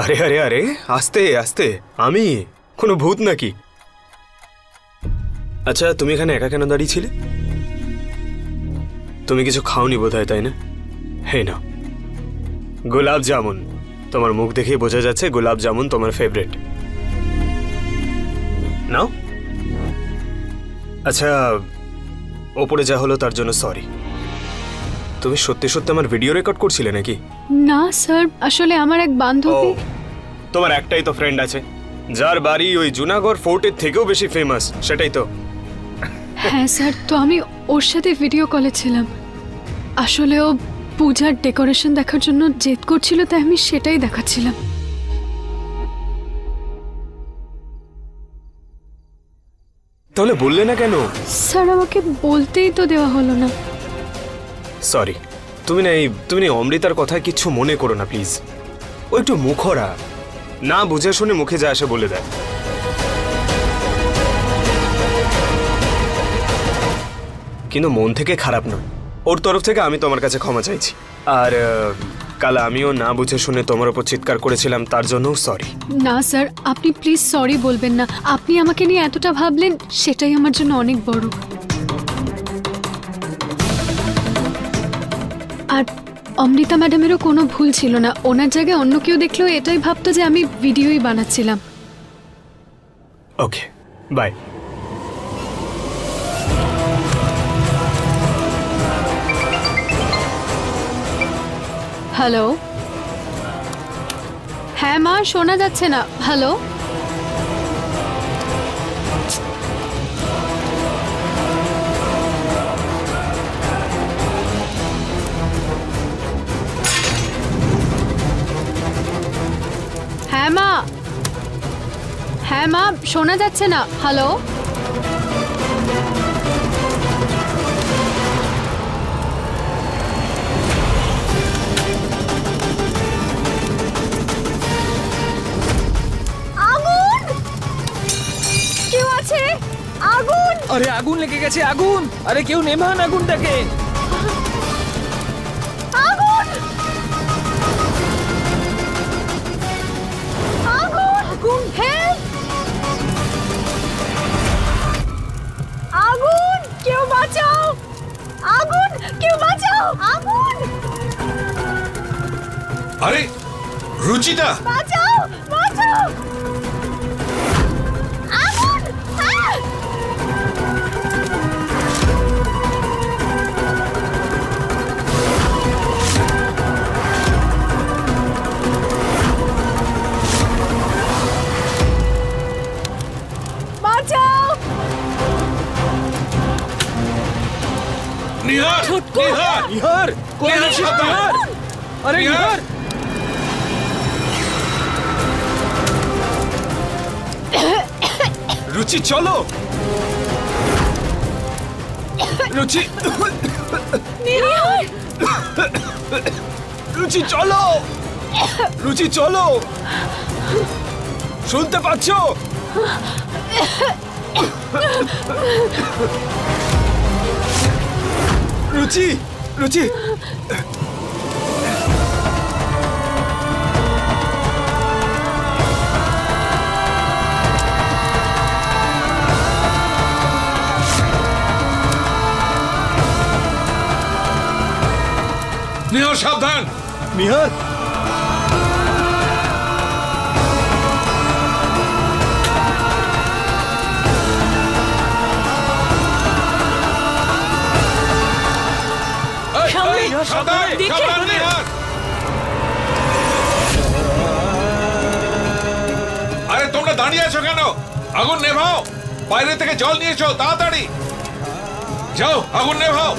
আরে আরে আরে আস্তে আস্তে, আমি কোনো ভূত নাকি? আচ্ছা, তুমি এখানে একা কেন দাঁড়িয়ে ছিলে? তুমি কিছু খাওনি বোধহয়, তাই না? হে না, গোলাপ জামুন। তোমার মুখ দেখেই বোঝা যাচ্ছে গোলাপ জামুন তোমার ফেভারিট। নাও। আচ্ছা, ওপরে যা হলো তার জন্য সরি। তুমি সত্যি সত্যি আমার ভিডিও রেকর্ড করছিলে নাকি? না স্যার, আসলে আমার এক বান্ধবী। তোমার একটাই তো ফ্রেন্ড আছে যার বাড়ি ওই জুনাগড় ফোর্টের থেকেও বেশি ফেমাস, সেটাই তো? হ্যাঁ স্যার, তো আমি ওর সাথে ভিডিও কলে ছিলাম। আসলে ও পূজার ডেকোরেশন দেখার জন্য জেদ করছিল, তাই আমি সেটাই দেখাচ্ছিলাম। তাহলে বললে না কেন? স্যার, আমাকে বলতেই তো দেওয়া হলো না। সরি। তুমি না অমৃতার কথা কিছু মনে করো না প্লিজ। ও একটু মুখরা, না বুঝে শুনে মুখে যা আসে বলে দেয়। কিন্তু মন থেকে খারাপ না, ওর তরফ থেকে আমি তোমার কাছে ক্ষমা চাইছি। আর কাল আমিও না বুঝে শুনে তোমার উপর চিৎকার করেছিলাম, তার জন্যও সরি। না স্যার, আপনি প্লিজ সরি বলবেন না। আপনি আমাকে নিয়ে এতটা ভাবলেন, সেটাই আমার জন্য অনেক বড়। আর অমৃতা ম্যাডামেরও কোনো ভুল ছিল না। ওনার জায়গায় অন্য কেউ দেখলেও এটাই ভাবতো যে আমি ভিডিওই বানাচ্ছিলাম। ওকে, বাই। হ্যালো। হ্যাঁ মা, শোনা যাচ্ছে না। হ্যালো। হ্যাঁ মা, শোনা যাচ্ছে না। হ্যালো। আগুন! কেউ আছে? আগুন! আরে আগুন লেগে গেছে, আগুন! আরে কেউ নেভান আগুনটাকে। আগুন! আগুন! আগুন! হেল্প! আগুন! কেউ বাঁচাও! আগুন! কেউ বাঁচাও! আগুন! আরে রুচিতা, বাঁচাও! বাঁচাও! আগুন! বাঁচাও! নিহার, নিহার, নিহার, কোথায় নিহার, আছিস সাবধান! নিহার? আরে নিহার! রুচি চলো। রুচি, নিহার! রুচি চলো। রুচি চলো, শুনতে পাচ্ছো? রুচি, রুচি, নিহার সাবধান। নিহার! সাবধান, সাবধান নিহার। আরে তোমরা দাঁড়িয়ে আছো কেন? আগুন নেভাও, বাইরে থেকে জল নিয়ে এসো তাড়াতাড়ি। যাও, আগুন নেভাও।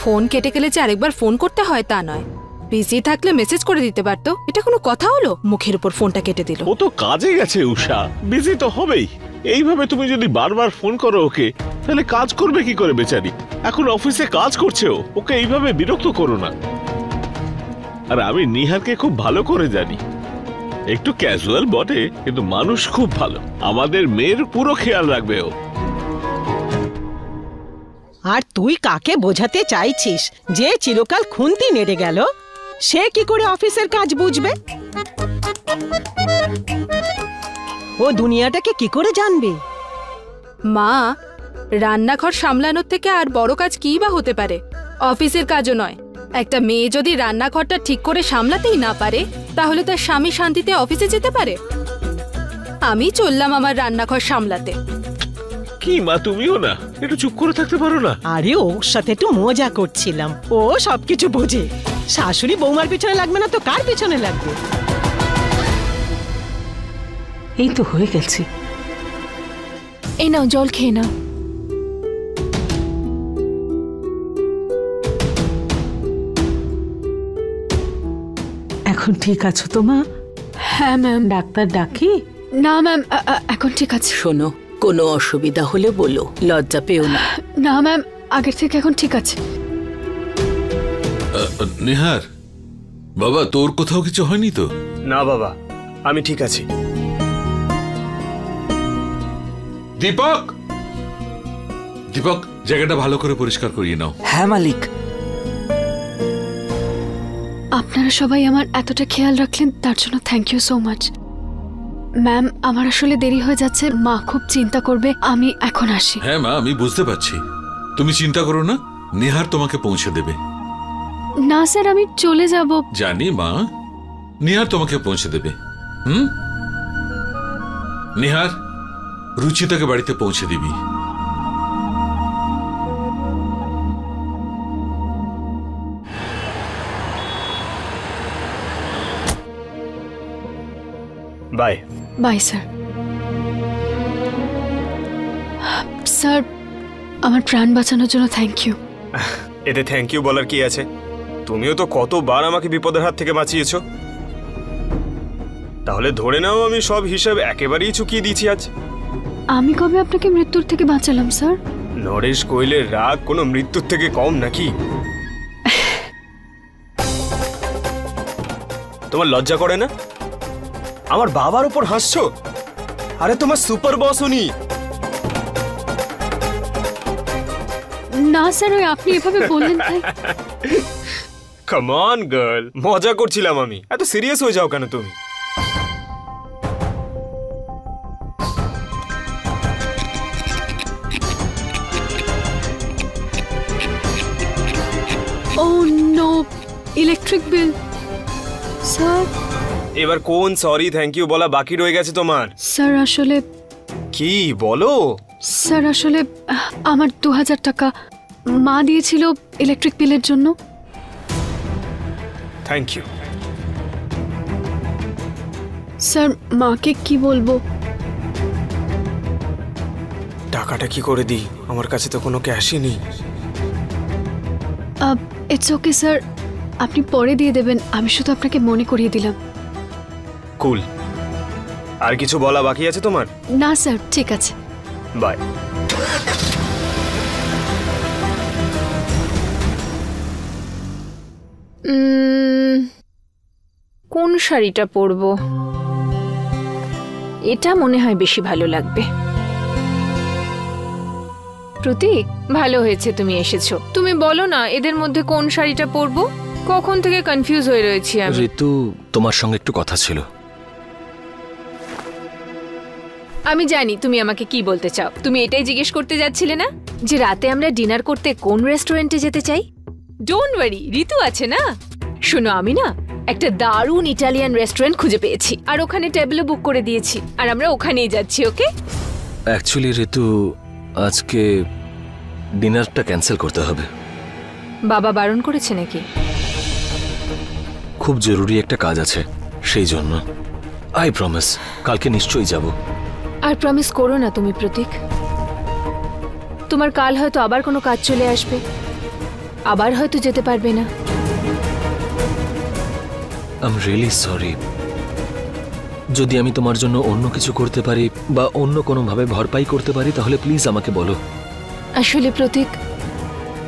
ফোন কেটে গেলে যে আরেকবার ফোন করতে হয় তা নয়, বিজি থাকলে মেসেজ করে দিতে পারতো। এটা কোনো কথা হলো? মুখের উপর ফোনটা কেটে দিল। ও তো কাজে গেছে উষা, বিজি তো হবেই। এইভাবে তুমি যদি বারবার ফোন করো ওকে, তাহলে কাজ করবে কি করে বেচারি? এখন অফিসে কাজ করছে ও, ওকে এইভাবে বিরক্ত করো না। আর আমি নিহারকে খুব ভালো করে জানি, একটু ক্যাজুয়াল বটে কিন্তু মানুষ খুব ভালো। আমাদের মেয়ের পুরো খেয়াল রাখবে ও। আর তুই কাকে বোঝাতে চাইছিস যে চিরকাল খুন্তি নেড়ে গেল, সে কি করে অফিসের কাজ বুঝবে? ও দুনিয়াটাকে কি করে জানবে? মা, রান্নাঘর সামলানোর থেকে আর বড় কাজ কি বা হতে পারে? অফিসের কাজও নয়। একটা মেয়ে যদি রান্নাঘরটা ঠিক করে সামলাতেই না পারে, তাহলে তার স্বামী শান্তিতে অফিসে যেতে পারে? আমি চললাম আমার রান্নাঘর সামলাতে। কি মা, তুমিও না একটু চুপ করে থাকতে পারো না? আরে ওর সাথে একটু মজা করছিলাম, ও সবকিছু বোঝে। শাশুড়ি বৌমার পিছনে লাগবে না তো কার পিছনে লাগবে? এই তো হয়ে গেছে। এই নাও জল খেয়ে নাও। এখন ঠিক আছো তো মা? হ্যাঁ ম্যাম। ডাক্তার ডাকি? না ম্যাম, এখন ঠিক আছে। শোনো, কোনো অসুবিধা হলে বলো, লজ্জা পেও না। না ম্যাম, আগের থেকে এখন ঠিক আছে। নিহার বাবা, তোর কোথাও কিছু হয়নি তো? না বাবা, আমি ঠিক আছি। দীপক, দীপক জায়গাটা ভালো করে পরিষ্কার করিয়ে নাও। হ্যাঁ মালিক। আপনারা সবাই আমার এতটা খেয়াল রাখলেন, তার জন্য thank you so much. Ma'am, আমার আসলে দেরি হয়ে যাচ্ছে, মা খুব চিন্তা করবে, আমি এখন আসি। হ্যাঁ মা, আমি বুঝতে পারছি, তুমি চিন্তা করো না, নিহার তোমাকে পৌঁছে দেবে। না স্যার, আমি চলে যাব। জানি মা, নিহার তোমাকে পৌঁছে দেবে। নিহার, রুচিতাকে বাড়িতে পৌঁছে দিবি। বাই। By sir. স্যার, আমার প্রাণ বাঁচানোর জন্য থ্যাংক ইউ। এতে থ্যাংক ইউ বলার কি আছে? তুমিও তো কতবার আমাকে বিপদের হাত থেকে বাঁচিয়েছো। তাহলে ধরে নাও আমি সব হিসাব একেবারেই চুকিয়ে দিয়েছি আজ। আমি কবে আপনাকে মৃত্যুর থেকে বাঁচালাম স্যার? নরেশ কোয়েলের রাগ কোনো মৃত্যুর থেকে কম নাকি? তোমার লজ্জা করে না? আমার বাবার উপর হাসছো? আরে তোমার সুপার বস উনি। না স্যার, ওই আপনি এভাবে বললেন তাই। কাম অন গার্ল, মজা করছিলাম আমি। এত সিরিয়াস হয়ে যাও কেন তুমি? ও নো, ইলেকট্রিক বিল। স্যার, এবার কোন সরি থ্যাংক ইউ বলা বাকি রয়ে গেছে তোমার? স্যার আসলে কি বলো? স্যার আসলে আমার 2000 টাকা মা দিয়েছিল ইলেকট্রিক বিলের জন্য। Thank you. স্যার, মাকে কি বলবো? টাকাটা কি করে দিই? আমার কাছে তো কোনো ক্যাশই নেই। ইটস ওকে স্যার, আপনি পরে দিয়ে দেবেন, আমি শুধু আপনাকে মনে করিয়ে দিলাম। কুল। আর কিছু বলা বাকি আছে তোমার? না স্যার, ঠিক আছে। বাই। কোন শাড়িটা পরবো? এটা মনে হয় বেশি ভালো লাগবে। প্রতীক, ভালো হয়েছে তুমি এসেছো। তুমি বলো না এদের মধ্যে কোন শাড়িটা পরবো? কখন থেকে কনফিউজ হয়ে রয়েছি আমি। ঋতু, তোমার সঙ্গে একটু কথা ছিল। আমি জানি তুমি আমাকে কি বলতে চাও। তুমি এটাই জিজ্ঞেস করতে যাচ্ছিলে না যে রাতে আমরা ডিনার করতে কোন রেস্টুরেন্টে যেতে চাই? ডোন্ট ওয়ারি, ঋতু আছে না। শোনো, আমি না একটা দারুণ ইটালিয়ান রেস্টুরেন্ট খুঁজে পেয়েছি, আর ওখানে টেবিলও বুক করে দিয়েছি, আর আমরা ওখানেই যাচ্ছি। ওকে? অ্যাকচুয়ালি ঋতু, আজকে ডিনারটা ক্যান্সেল করতে হবে। বাবা বারণ করেছে নাকি? খুব জরুরি একটা কাজ আছে, সেই জন্য। আই প্রমিস, কালকে নিশ্চয়ই যাব। আর প্রমিস করো না তুমি প্রতীক। তোমার কাল হয়তো আবার কোনো কাজ চলে আসবে, আবার হয়তো যেতে পারবে না। আই এম রিয়েলি সরি, যদি আমি তোমার জন্য অন্য কিছু করতে পারি বা অন্য কোনোভাবে ভরপাই করতে পারি তাহলে প্লিজ আমাকে বলো। আসলে প্রতীক,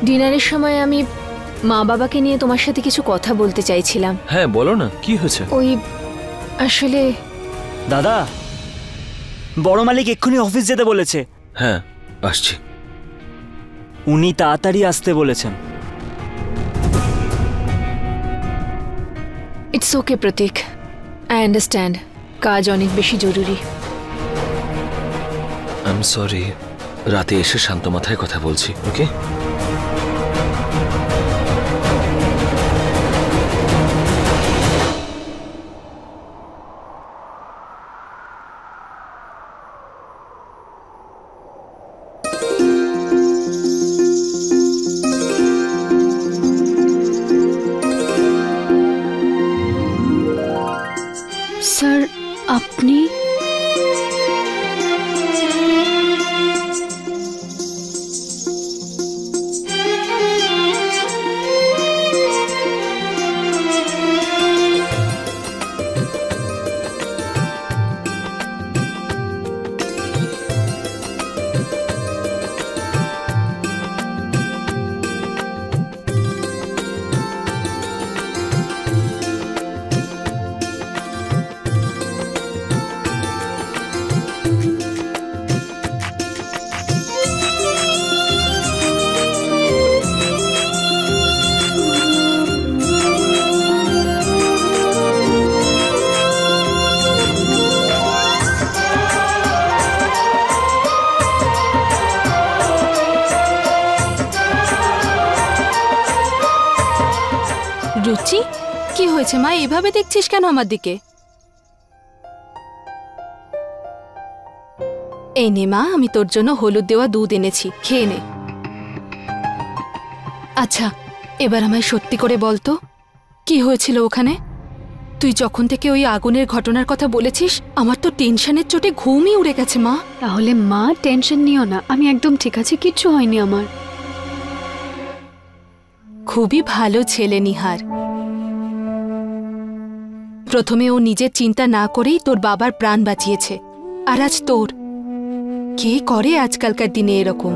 ডিনারের সময় আমি মা বাবাকে নিয়ে তোমার সাথে কিছু কথা বলতে চাইছিলাম। হ্যাঁ বলো না, কি হয়েছে? ওই আসলে দাদা, বড় মালিক এক্ষুনি অফিস যেতে বলেছে। হ্যাঁ আসছি। উনি তাড়াতাড়ি আসতে বলেছেন। It's okay Pratik, I understand, কাজ অনেক বেশি জরুরি। আই এম সরি, রাতে এসে শান্ত মাথায় কথা বলছি, ওকে? স্যার, আপনি? রুচি, কি হয়েছে মা? এভাবে দেখছিস কেন আমার দিকে? এই নে মা, আমি তোর জন্য হলুদ দেওয়া দুধ এনেছি, খেয়ে নে। আচ্ছা, এবার আমায় সত্যি করে বলতো কি হয়েছিল ওখানে? তুই যখন থেকে ওই আগুনের ঘটনার কথা বলেছিস, আমার তো টেনশনের চোটে ঘুমই উড়ে গেছে মা। তাহলে মা টেনশন নিও না, আমি একদম ঠিক আছি, কিচ্ছু হয়নি আমার। খুবই ভালো ছেলে নিহার। প্রথমে ও নিজের চিন্তা না করেই তোর বাবার প্রাণ বাঁচিয়েছে, আর আজ তোর। কে করে আজকালকার দিনে এরকম?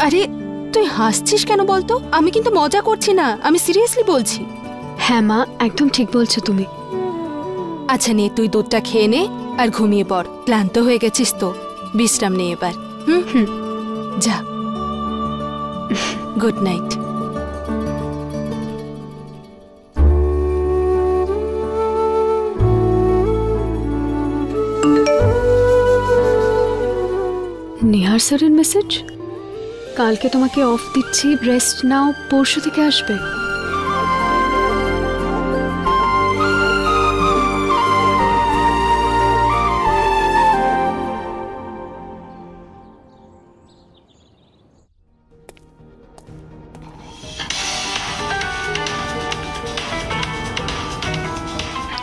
আরে তুই হাসছিস কেন বলতো? আমি কিন্তু মজা করছি না, আমি সিরিয়াসলি বলছি। হ্যাঁ মা, একদম ঠিক বলছো তুমি। আচ্ছা নে, তুই দুধটা খেয়ে নে আর ঘুমিয়ে পড়। ক্লান্ত হয়ে গেছিস তো, বিশ্রাম নে এবার। যা, গুড নাইট। নিহার স্যারের মেসেজ, কালকে তোমাকে অফ দিচ্ছি, রেস্ট নাও, পরশু থেকে আসবে।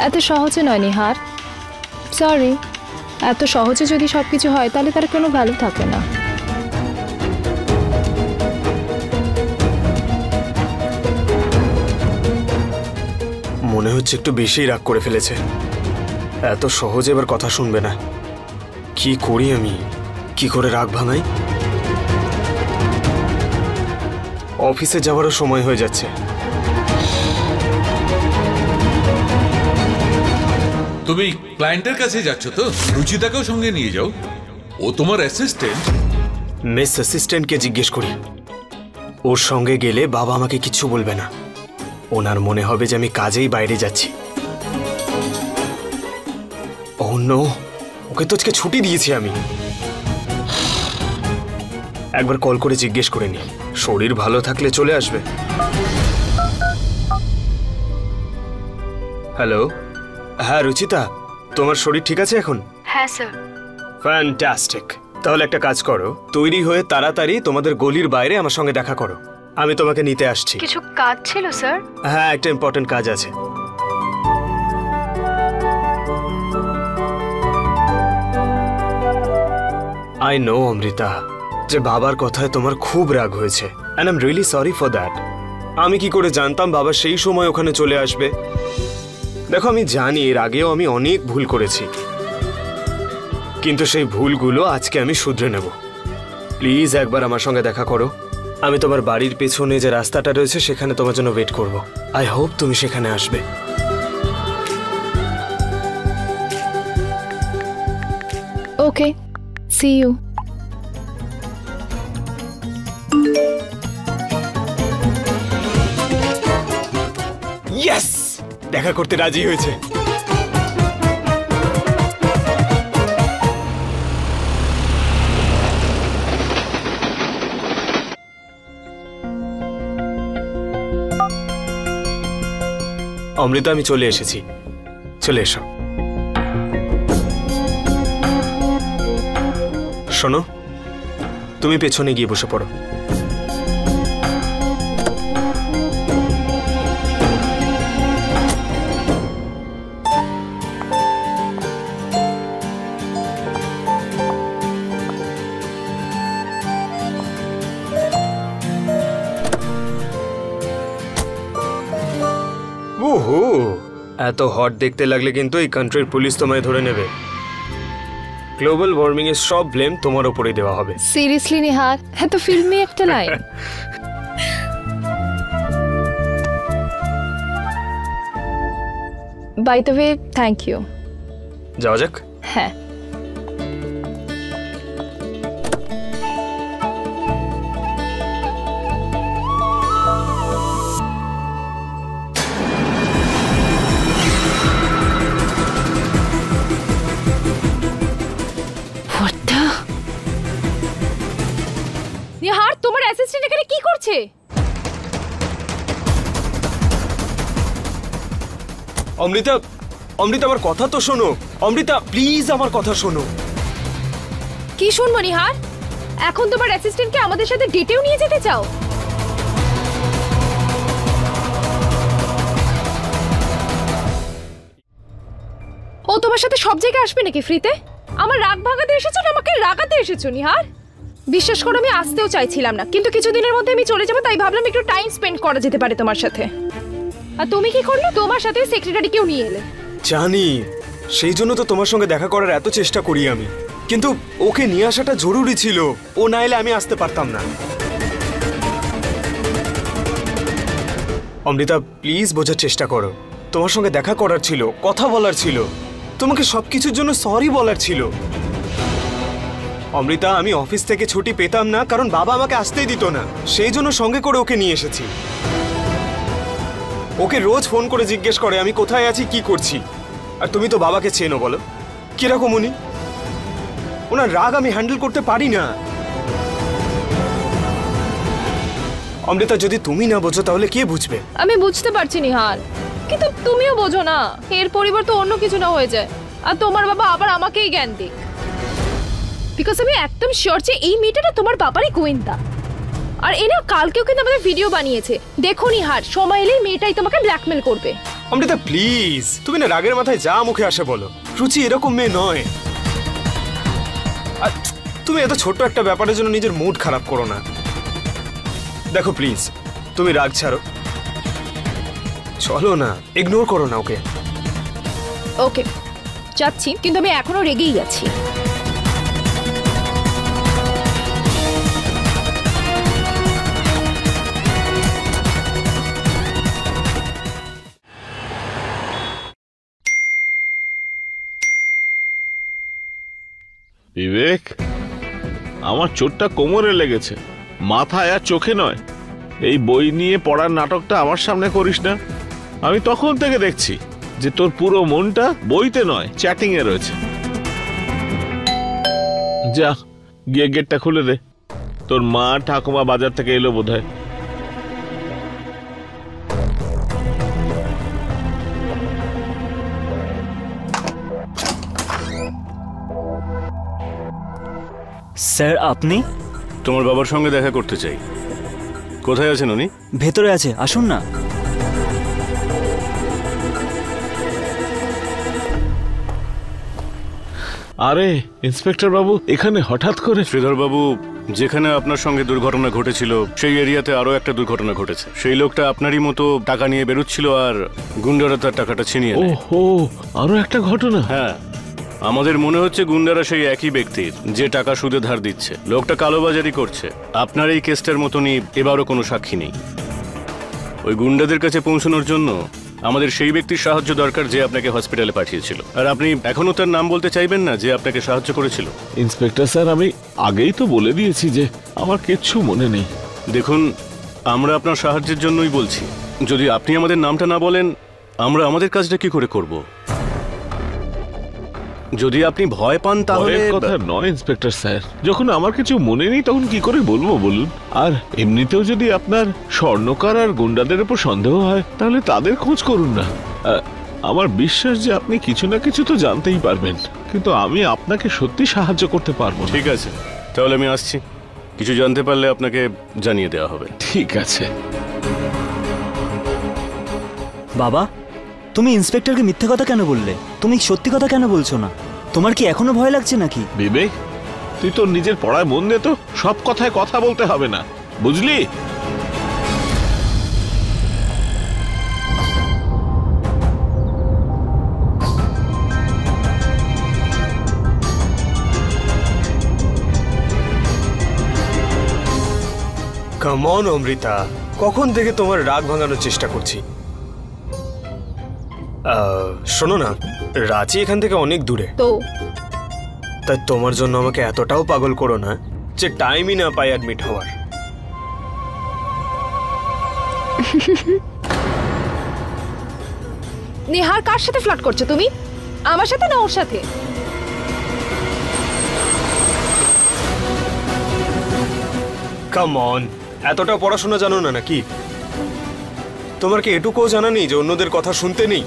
এত সহজে নয় নিহার, সরি। এত সহজে যদি সবকিছু হয় তাহলে তার কোনো ভ্যালু থাকে না। মনে হচ্ছে একটু বেশি রাগ করে ফেলেছে। এত সহজে এবার কথা শুনবে না। কি করি আমি? কি করে রাগ ভাঙাই? অফিসে যাওয়ারও সময় হয়ে যাচ্ছে। তুমি ক্লায়েন্টের কাছে যাচ্ছ তো? রুচিতাকেও সঙ্গে নিয়ে যাও, ও তোমার অ্যাসিস্ট্যান্ট। মিস অ্যাসিস্ট্যান্টকে জিজ্ঞেস করি। ওর সঙ্গে গেলে বাবা আমাকে কিচ্ছু বলবে না। ওনার মনে হবে যে আমি কাজেই বাইরে যাচ্ছি। ও নো, ওকে তো আজকে ছুটি দিয়েছি আমি। একবার কল করে জিজ্ঞেস করে নি, শরীর ভালো থাকলে চলে আসবে। হ্যালো, হ্যাঁ রুচিতা, তোমার শরীর ঠিক আছে এখন? হ্যাঁ স্যার। ফ্যান্টাস্টিক। তাহলে একটা কাজ করো, তৈরি হয়ে তাড়াতাড়ি তোমাদের গলির বাইরে আমার সঙ্গে দেখা করো। আমি তোমাকে নিতে আসছি। কিছু কাজ ছিল স্যার? হ্যাঁ, একটা ইম্পর্টেন্ট কাজ আছে। আই নো অমৃতা, যে বাবার কথায় তোমার খুব রাগ হয়েছে, and I'm really sorry for that. আমি কি করে জানতাম বাবা সেই সময় ওখানে চলে আসবে? দেখো, আমি জানি এর আগেও আমি অনেক ভুল করেছি, কিন্তু সেই ভুলগুলো আজকে আমি শুধরে নেব। প্লিজ একবার আমার সঙ্গে দেখা করো। আমি তোমার বাড়ির পেছনে যে রাস্তাটা রয়েছে সেখানে তোমার জন্য ওয়েট করব। আই হোপ তুমি সেখানে আসবে। ওকে, সি ইউ। ইয়েস, দেখা করতে রাজি হয়েছে। অমৃতা, আমি চলে এসেছি, চলে এসো। শোনো, তুমি পেছনে গিয়ে বসে পড়ো। ওহো, এত হট দেখতে লাগলে কিন্তু এই কান্ট্রির পুলিশ তোমায় ধরে নেবে। গ্লোবাল ওয়ার্মিং এর সব ব্লেম তোমার উপরেই দেওয়া হবে। সিরিয়াসলি নিহার, এত ফিল্মি একটা line. By the way, thank you. যাওয়া যাক। হ্যাঁ। নিহার, তোমার অ্যাসিস্ট্যান্ট এখানে কি করছে? অমৃতা, অমৃতা আমার কথা তো শোনো। অমৃতা প্লিজ আমার কথা শোনো। কি শুনবো নিহার? এখন তোমার অ্যাসিস্ট্যান্টকে আমাদের সাথে ডেটেও নিয়ে যেতে চাও? ও তোমার সাথে সব জায়গায় আসবে নাকি ফ্রিতে? আমার রাগ ভাগাতে এসেছো না আমাকে রাগাতে এসেছো নিহার? বিশ্বাস করো, আমি আসতেও চাইছিলাম না, কিন্তু কিছুদিনের মধ্যে আমি চলে যাবো, তাই ভাবলাম একটু টাইম স্পেন্ড করা যেতে পারে তোমার সাথে। আর তুমি কি করলে? তোমার সাথে সেক্রেটারিকেও নিয়ে এলে। জানি, সেই জন্য তো তোমার সঙ্গে দেখা করার এত চেষ্টা করি আমি, কিন্তু ওকে নিয়ে আসাটা জরুরি ছিল। ও না এলে আমি আসতে পারতাম না। অমৃতা প্লিজ বোঝার চেষ্টা করো। তোমার সঙ্গে দেখা করার ছিল, কথা বলার ছিল, তোমাকে সবকিছুর জন্য সরি বলার ছিল। অমৃতা, আমি অফিস থেকে ছুটি পেতাম না কারণ বাবা আমাকে আসতেই দিত না, সেই জন্য সঙ্গে করে ওকে নিয়ে এসেছি। ওকে রোজ ফোন করে জিজ্ঞেস করে আমি কোথায় আছি, কি করছি। আর তুমি তো বাবাকে চেনো, বলো কিরকম উনি। ওনার রাগ আমি হ্যান্ডেল করতে পারি না। অমৃতা, যদি তুমি না বোঝো তাহলে কে বুঝবে? আমি বুঝতে পারছি নিহার, কিন্তু তুমিও বোঝো না। এর পরিবর্তে অন্য কিছু না হয়ে যায় আর তোমার বাবা আবার আমাকেই জ্ঞান দিক। বিকজ আমি একদম শিওর যে এই মেয়েটা তোমার বাবারই গোয়েন্দা। আর এরা কালকেও কিন্তু আমাদের ভিডিও বানিয়েছে। দেখো নিহার, সময় এলেই মেয়েটাই তোমাকে ব্ল্যাকমেল করবে। অমৃতা প্লিজ, তুমি না রাগের মাথায় যা মুখে আসে বলো। রুচি এরকম মেয়ে নয়। আর তুমি এত ছোট্ট একটা ব্যাপারের জন্য নিজের মুড খারাপ করো না। দেখো প্লিজ, তুমি রাগ ছাড়ো, চলো না, ইগনোর করো না ওকে। ওকে, যাচ্ছি, কিন্তু আমি এখনো রেগেই আছি। বিবেক, আমার চোটটা কোমরে লেগেছে, মাথায় আর চোখে নয়। এই বই নিয়ে পড়ার নাটকটা আমার সামনে করিস না। আমি তখন থেকে দেখছি যে তোর পুরো মনটা বইতে নয়, চ্যাটিং এ রয়েছে। যা গিয়ে গেটটা খুলে দে। তোর মা ঠাকুমা বাজার থেকে এলো বোধহয়। স্যার, আপনি? তোমার বাবার সঙ্গে দেখা করতে চাই। কোথায় আছেন উনি? ভেতরে আছে, আসুন না। আরে ইন্সপেক্টর বাবু, এখানে হঠাৎ করে? শ্রীধর বাবু, যেখানে আপনার সঙ্গে দুর্ঘটনা ঘটেছিল সেই এরিয়াতে আরো একটা দুর্ঘটনা ঘটেছে। সেই লোকটা আপনারই মতো টাকা নিয়ে বেরোচ্ছিল আর গুন্ডারা তার টাকাটা ছিনিয়ে নেয়। ওহো, আরো একটা ঘটনা? হ্যাঁ, আমাদের মনে হচ্ছে গুন্ডারা সেই একই ব্যক্তির, যে টাকা সুদে ধার দিচ্ছে। লোকটা কালোবাজারি করছে। আপনার এই কেসটার মতনই এবারও কোনো সাক্ষী নেই। ওই গুন্ডাদের কাছে পৌঁছানোর জন্য আমাদের সেই ব্যক্তির সাহায্য দরকার যে আপনাকে হসপিটালে পাঠিয়েছিল। আর আপনি এখনো তার নাম বলতে চাইবেন না যে আপনাকে সাহায্য করেছিল? ইন্সপেক্টর স্যার, আমি আগেই তো বলে দিয়েছি যে আমার কিচ্ছু মনে নেই। দেখুন, আমরা আপনার সাহায্যের জন্যই বলছি। যদি আপনি আমাদের নামটা না বলেন, আমরা আমাদের কাজটা কি করে করব? যদি আপনি ভয় পান তাহলে কথা নয় ইন্সপেক্টর স্যার, যখন আমার কিছু মনে নেই তখন কি করে বলবো বলুন? আর এমনিতেও যদি আপনার স্বর্ণকার আর গুন্ডাদের উপর সন্দেহ হয় তাহলে তাদের খোঁজ করুন না। আমার বিশ্বাস যে আপনি কিছু না কিছু তো জানতেই পারবেন, কিন্তু আমি আপনাকে সত্যি সাহায্য করতে পারবো না। ঠিক আছে, তাহলে আমি আসছি। কিছু জানতে পারলে আপনাকে জানিয়ে দেওয়া হবে। ঠিক আছে। বাবা, তুমি ইন্সপেক্টরকে মিথ্যে কথা কেন বললে? তুমি সত্যি কথা কেন বলছো না? তোমার কি এখনো ভয় লাগছে নাকি? বিবেক, তুই তোর নিজের পড়ায় মন দে তো, সব কথায় কথা বলতে হবে না, বুঝলি? কাম অন অমৃতা, কখন থেকে তোমার রাগ ভাঙানোর চেষ্টা করছি। শোনো না, রাঁচি এখান থেকে অনেক দূরে, তো তাই তোমার জন্য আমাকে এতটাও পাগল করো না যে টাইমই না পাই অ্যাডমিট হওয়ার। নিহার কার সাথে ফ্লার্ট করছো তুমি? আমার সাথে না ওর সাথে? কাম অন, এতটা পড়াশোনা জানো না নাকি? তোমার কি এটুকুও জানা নেই যে অন্যদের কথা শুনতে নেই?